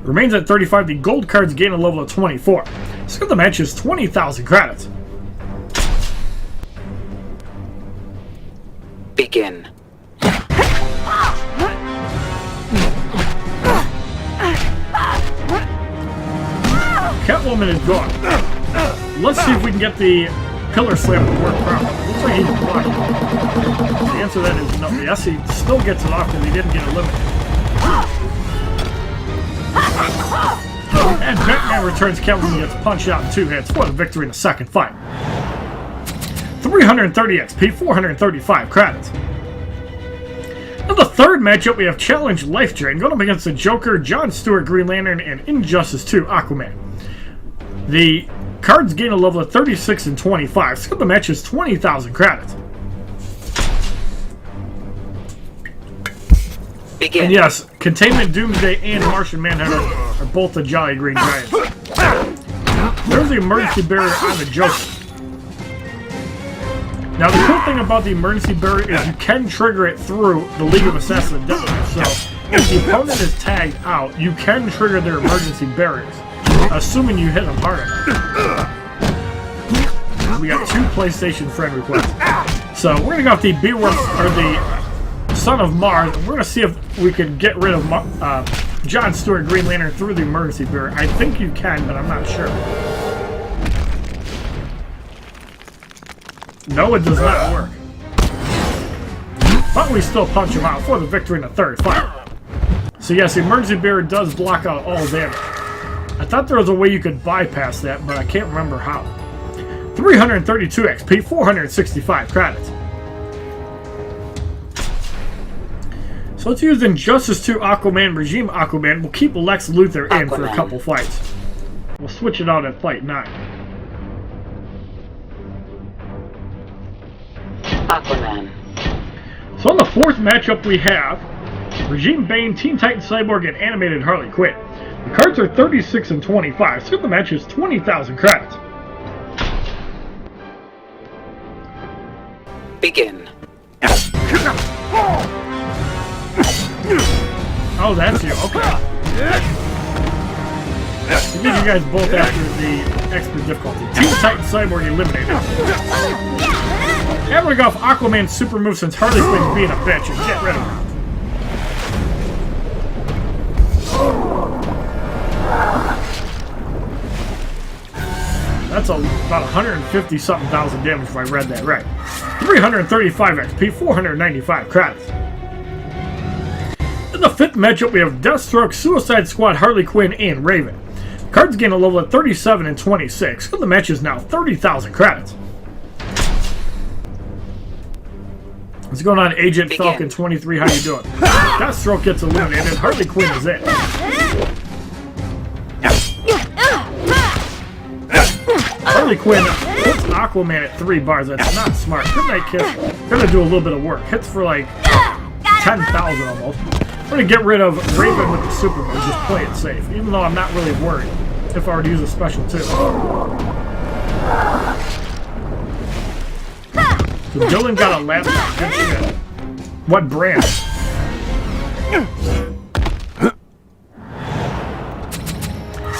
remains at 35. The gold cards gain a level of 24. So the match is 20,000 credits. Begin. Catwoman is gone. Let's see if we can get the Pillar Slam to work properly. Looks like he's blocking. The answer to that is no. Yes, he still gets it off because he didn't get eliminated. And Batman Returns Catwoman gets punched out in 2 hits for the victory in the second fight. 330 XP, 435 credits. In the third matchup, we have Challenge Life Drain going up against the Joker, John Stewart, Green Lantern, and Injustice 2, Aquaman. The cards gain a level of 36 and 25, so the match is 20,000 credits. Begin. And yes, Containment Doomsday and Martian Manhunter are both the Jolly Green Giants. There's the emergency barrier on the Joker. Now the cool thing about the emergency barrier is you can trigger it through the League of Assassins and Deathmatch. So if the opponent is tagged out, you can trigger their emergency barriers, assuming you hit them hard enough. We got 2 PlayStation friend requests. So we're gonna go with the the Son of Mars, and we're gonna see if we can get rid of John Stewart, Green Lantern through the emergency barrier. I think you can, but I'm not sure. No, it does not work. But we still punch him out for the victory in the third fight. So yes, the emergency barrier does block out all damage. I thought there was a way you could bypass that, but I can't remember how. 332 XP, 465 credits. So let's use Injustice 2 Aquaman, Regime Aquaman. We'll keep Lex Luthor in for a couple fights. We'll switch it out at fight 9. Aquaman. So in the fourth matchup we have Regime Bane, Teen Titan Cyborg, and Animated Harley Quinn. The cards are 36 and 25, so the match is 20,000 credits. Begin. Oh, that's you. Okay. To get you guys both after the expert difficulty. Teen Titan Cyborg eliminated. And we're going to go off Aquaman's super move since Harley Quinn's being a bitch and get rid of her. That's about 150-something thousand damage if I read that right. 335 XP, 495 credits. In the fifth matchup, we have Deathstroke, Suicide Squad, Harley Quinn, and Raven. Cards gain a level at 37 and 26. The match is now 30,000 credits. What's going on, Agent Begin. Falcon 23? How you doing? Deathstroke gets eliminated. Harley Quinn is in. Harley Quinn puts Aquaman at 3 bars. That's not smart. Midnight Kiss gonna do a little bit of work. Hits for like 10,000 almost. We're gonna get rid of Raven with the Superman. Just play it safe. Even though I'm not really worried if I were to use a special too. So Dylan got a laptop. Good shit. What brand?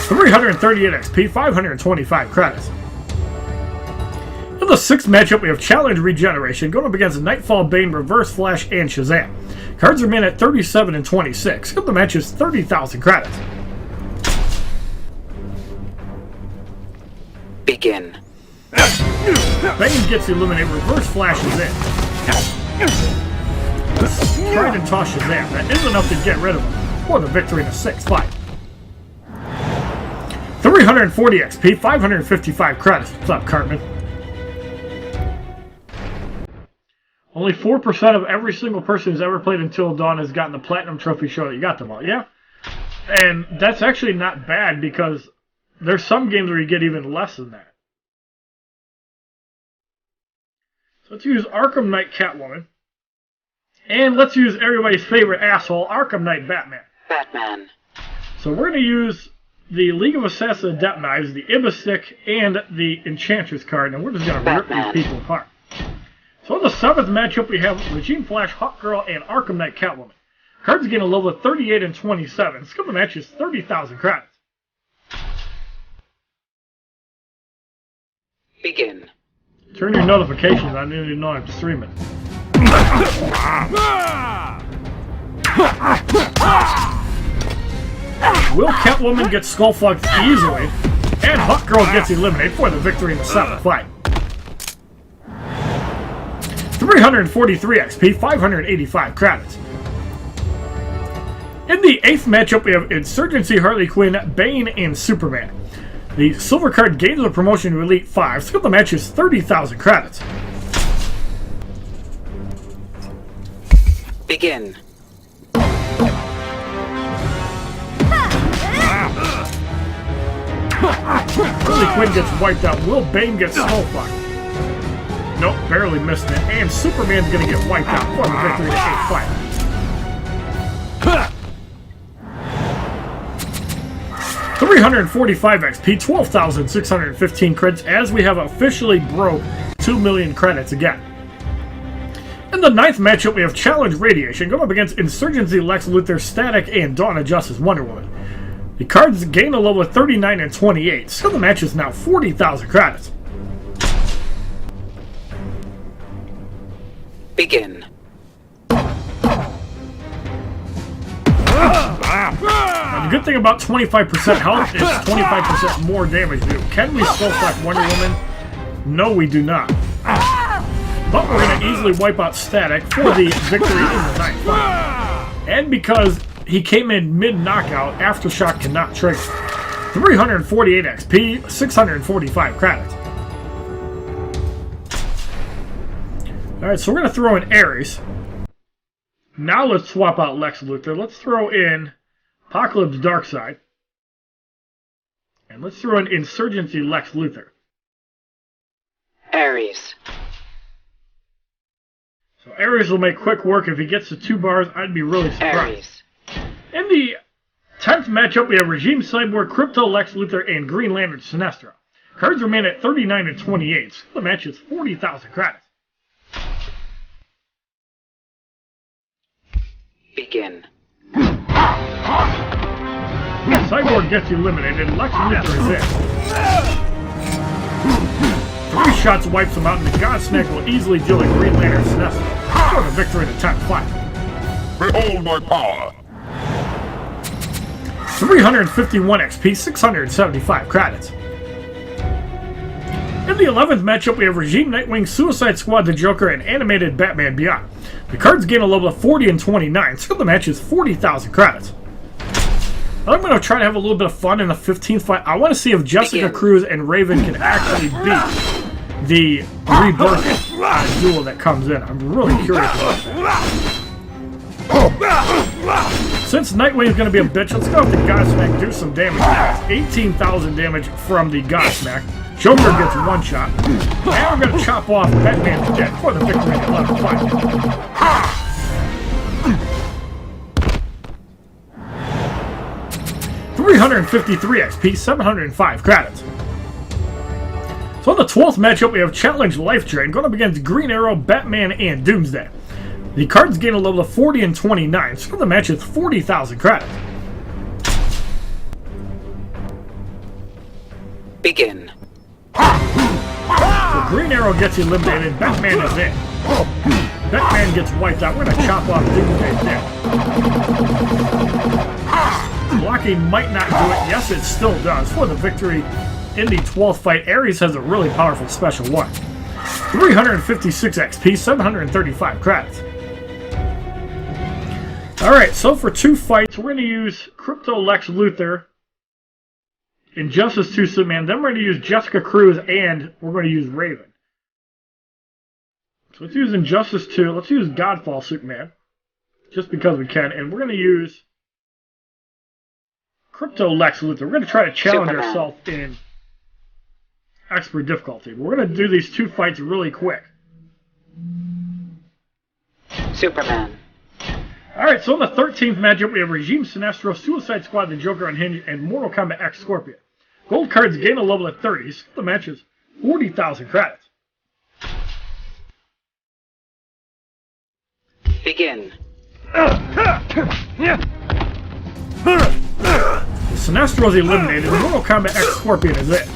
$338 XP, 525 credits. In the 6th matchup, we have Challenge Regeneration going up against Nightfall, Bane, Reverse Flash, and Shazam. Cards remain at 37 and 26. The match is 30,000 credits. Begin. Bane gets eliminated. Reverse Flash is in. Let's try to toss Shazam. That is enough to get rid of him for the victory in the 6th fight. 340 XP, 555 credits. What's up, Cartman? Only 4% of every single person who's ever played Until Dawn has gotten the Platinum Trophy show that you got them all. Yeah? And that's actually not bad because there's some games where you get even less than that. So let's use Arkham Knight Catwoman. And let's use everybody's favorite asshole, Arkham Knight Batman. Batman. So we're going to use the League of Assassins Adept Knives, the Ibistic, and the Enchantress card, and we're just going to rip these people apart. So in the 7th matchup, we have Regime Flash, Hawkgirl, and Arkham Knight Catwoman. Cards gain a level of 38 and 27. Skill of the match is 30,000 credits. Begin. Turn your notifications on. I didn't even know I'm streaming. Will Catwoman get skull-fucked easily, and Hawkgirl gets eliminated for the victory in the 7th fight. 343 XP, 585 credits. In the 8th matchup, we have Insurgency, Harley Quinn, Bane, and Superman. The silver card gains a promotion to Elite 5. Skill of the match is 30,000 credits. Begin. Harley Quinn gets wiped out. Will Bane gets skull-fucked. Nope, barely missed it. And Superman's gonna get wiped out for the victory in the 8th fight. 345 XP, 12,615 credits, as we have officially broke 2 million credits again. In the 9th matchup, we have Challenge Radiation going up against Insurgency, Lex Luthor, Static, and Dawn of Justice, Wonder Woman. The cards gain a level of 39 and 28, so the match is now 40,000 credits. Begin. Now, the good thing about 25% health is 25% more damage to do. Can we skull-fuck Wonder Woman? No, we do not. But we're going to easily wipe out Static for the victory in the 9th fight. And because he came in mid-knockout, Aftershock cannot trigger. 348 XP, 645 credits. Alright, so we're going to throw in Ares. Now let's swap out Lex Luthor. Let's throw in Apocalypse Darkseid. And let's throw in Insurgency Lex Luthor. Ares. So Ares will make quick work. If he gets to 2 bars, I'd be really surprised. Ares. In the 10th matchup, we have Regime Cyborg, Crypto, Lex Luthor, and Green Lantern Sinestro. Cards remain at 39 and 28. So the match is 40,000 credits. Begin. Cyborg gets eliminated, Lex Luthor is in. 3 shots wipes him out, and the Godsmack will easily deal a Green Lantern Sinestro for the victory in the 10th fight. Behold my power! 351 XP, 675 credits. In the 11th matchup, we have Regime, Nightwing, Suicide Squad, the Joker, and Animated Batman Beyond. The cards gain a level of 40 and 29, so the match is 40,000 credits. I'm going to try to have a little bit of fun in the 15th fight. I want to see if Jessica Cruz and Raven can actually beat the Rebirth duel that comes in. I'm really curious about that. Since Nightwing's going to be a bitch, let's go with the Godsmack, do some damage. 18,000 damage from the Godsmack. Joker gets one shot. Now we're going to chop off Batman's dead for the victory in 11th fight. 353 XP, 705 credits. So in the 12th matchup, we have Challenge Life Drain going up against Green Arrow, Batman, and Doomsday. The cards gain a level of 40 and 29, so the match is 40,000 credits. Begin. So Green Arrow gets eliminated, Batman is in. Batman gets wiped out. We're going to chop off Doomsday's dead. Blocking might not do it. Yes, it still does. For the victory in the 12th fight, Ares has a really powerful special one. 356 XP, 735 credits. Alright, so for 2 fights, we're going to use Crypto Lex Luthor, Injustice 2 Superman, then we're going to use Jessica Cruz, and we're going to use Raven. So let's use Injustice 2, let's use Godfall Superman, just because we can, and we're going to use Crypto Lex Luthor. We're going to try to challenge ourselves in expert difficulty. We're going to do these 2 fights really quick. Superman. Alright, so in the 13th matchup, we have Regime Sinestro, Suicide Squad, The Joker Unhinged, and Mortal Kombat X Scorpion. Gold cards gain a level at 30, so the match is 40,000 credits. Begin. Sinestro is eliminated, Mortal Kombat X Scorpion is it.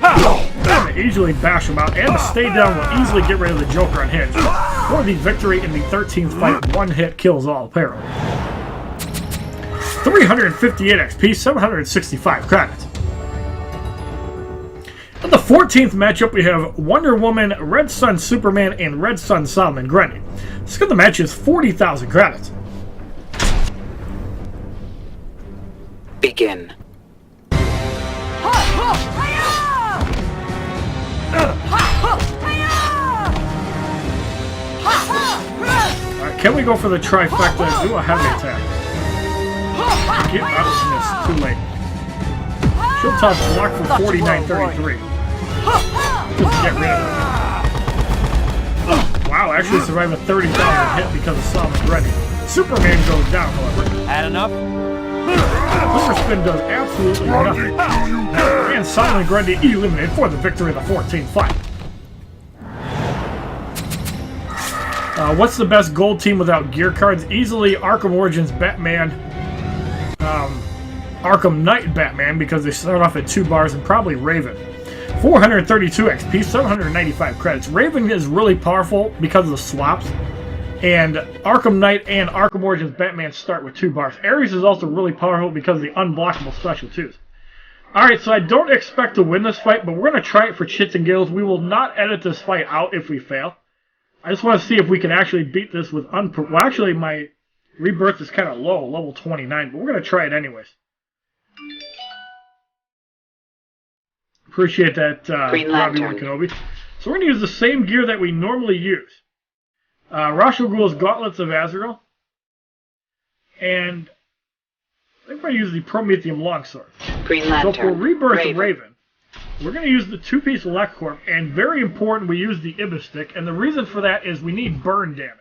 And to easily bash him out, and to stay down will easily get rid of the Joker Unhinged. For the victory in the 13th fight, one hit kills all, apparently. 358 XP, 765 credits. In the 14th matchup, we have Wonder Woman, Red Sun Superman, and Red Sun Solomon Grundy. This the match is 40,000 credits. Begin. Alright, can we go for the trifecta and do a heavy attack? Get out of this, too late. Shield top block for 49.33. Just get rid of it. Wow, actually survived a 30,000 hit because of Solomon Grundy. Superman goes down, however. Had enough? Super Spin does absolutely nothing. And Solomon Grundy eliminated for the victory in the 14th fight. What's the best gold team without gear cards? Easily Arkham Origins Batman, Arkham Knight Batman, because they start off at 2 bars, and probably Raven. 432 XP, 795 credits. Raven is really powerful because of the swaps, and Arkham Knight and Arkham Origins Batman start with 2 bars. Ares is also really powerful because of the unblockable special 2s. Alright, so I don't expect to win this fight, but we're going to try it for shits and giggles. We will not edit this fight out if we fail. I just want to see if we can actually beat this with well, actually, my Rebirth is kind of low, level 29, but we're going to try it anyways. Appreciate that, Robbie Kenobi. So we're going to use the same gear that we normally use. Ra's al Ghul's Gauntlets of Azrael. And I think we're going to use the Prometheum Longsword. Green Lantern. So for Rebirth Raven, we're going to use the 2-piece LexCorp, and very important, we use the Ibis Stick, and the reason for that is we need burn damage.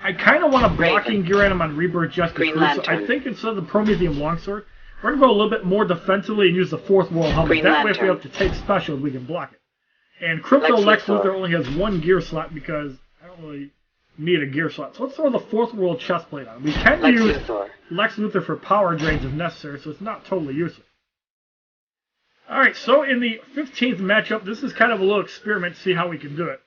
I kind of want a blocking gear item on Rebirth just to so I think instead of the Prometheum Longsword, we're going to go a little bit more defensively and use the 4th World Helmet. That way if we have to take specials, we can block it. And Crypto Lex Luthor only has 1 gear slot because I don't really need a gear slot. So let's throw the 4th World Chestplate on. We can use Lex Luthor for power drains if necessary, so it's not totally useless. Alright, so in the 15th matchup, this is kind of a little experiment to see how we can do it.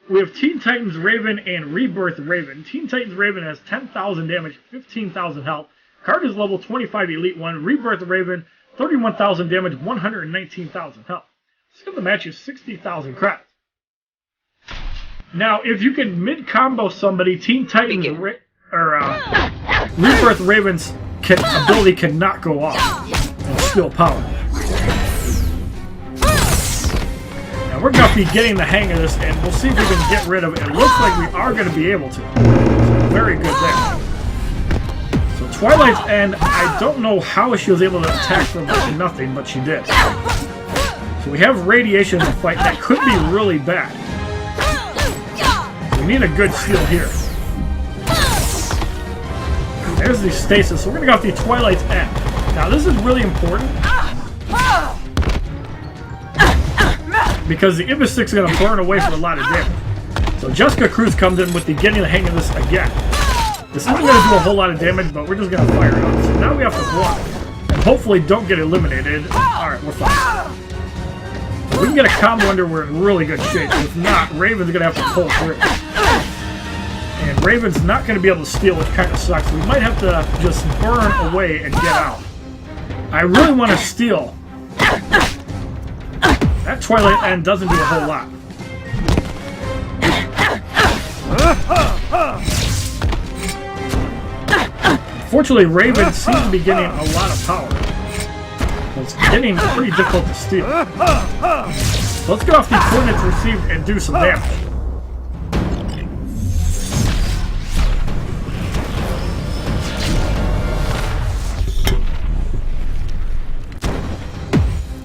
We have Teen Titans Raven and Rebirth Raven. Teen Titans Raven has 10,000 damage, 15,000 health. Card is level 25 Elite 1. Rebirth Raven, 31,000 damage, 119,000 health. So the match is 60,000 credits. Now, if you can mid-combo somebody, Teen Titans Rebirth Raven's ability cannot go off and steal power. Now we're going to be getting the hang of this, and we'll see if we can get rid of it. It looks like we are going to be able to. So very good there. So Twilight's End, I don't know how she was able to attack from nothing, but she did. So we have radiation in the fight. That could be really bad. We need a good steal here. There's the stasis. So we're going to go with the Twilight's End. Now this is really important because the Ibis is going to burn away for a lot of damage. So Jessica Cruz comes in with the getting the hang of this again. This isn't going to do a whole lot of damage, but we're just going to fire it up. So now we have to block and hopefully don't get eliminated. Alright, we're fine. If we can get a combo under, we're in really good shape. If not, Raven's going to have to pull through. And Raven's not going to be able to steal, which kind of sucks. We might have to just burn away and get out. I really want to steal. That Twilight End doesn't do a whole lot. Fortunately, Raven seems to be getting a lot of power. So it's getting pretty difficult to steal. So let's get off the coordinates received and do some damage.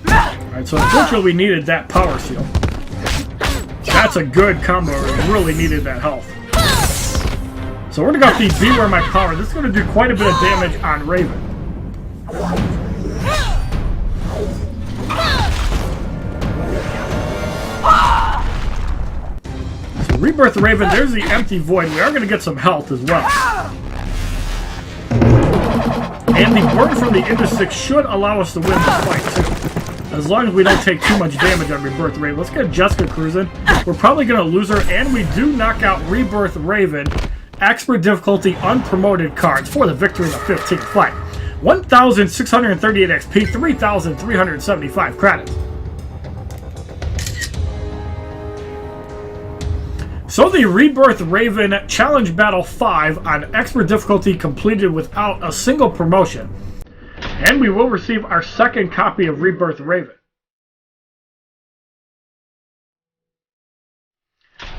Alright, so unfortunately we needed that power seal. That's a good combo. We really needed that health. So we're going to go with the Beware My Power. This is going to do quite a bit of damage on Raven. So Rebirth Raven, there's the empty void. We are going to get some health as well. And the burn from the Indus should allow us to win the fight too. As long as we don't take too much damage on Rebirth Raven. Let's get Jessica Cruz in. We're probably going to lose her, and we do knock out Rebirth Raven. Expert difficulty unpromoted cards for the victory in the 15th fight. 1,638 XP, 3,375 credits. So the Rebirth Raven Challenge Battle 5 on Expert difficulty completed without a single promotion. And we will receive our second copy of Rebirth Raven.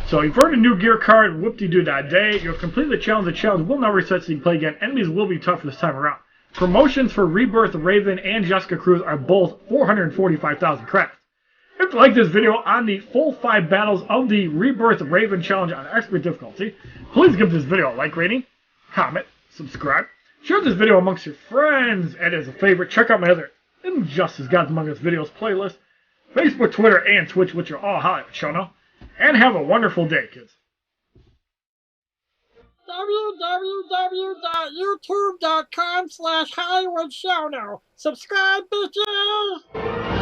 So you've earned a new gear card, whoop-de-doo that day. You'll complete the challenge. The challenge will not reset so you can play again. Enemies will be tougher this time around. Promotions for Rebirth Raven and Jessica Cruz are both 445,000 credits. If you like this video on the full 5 battles of the Rebirth Raven Challenge on Expert difficulty, please give this video a like rating, comment, subscribe, share this video amongst your friends, and as a favorite, check out my other Injustice Gods Among Us videos playlist, Facebook, Twitter, and Twitch, which are all HollywoodShono. And have a wonderful day, kids. www.youtube.com/HollywoodShono. Subscribe, bitches!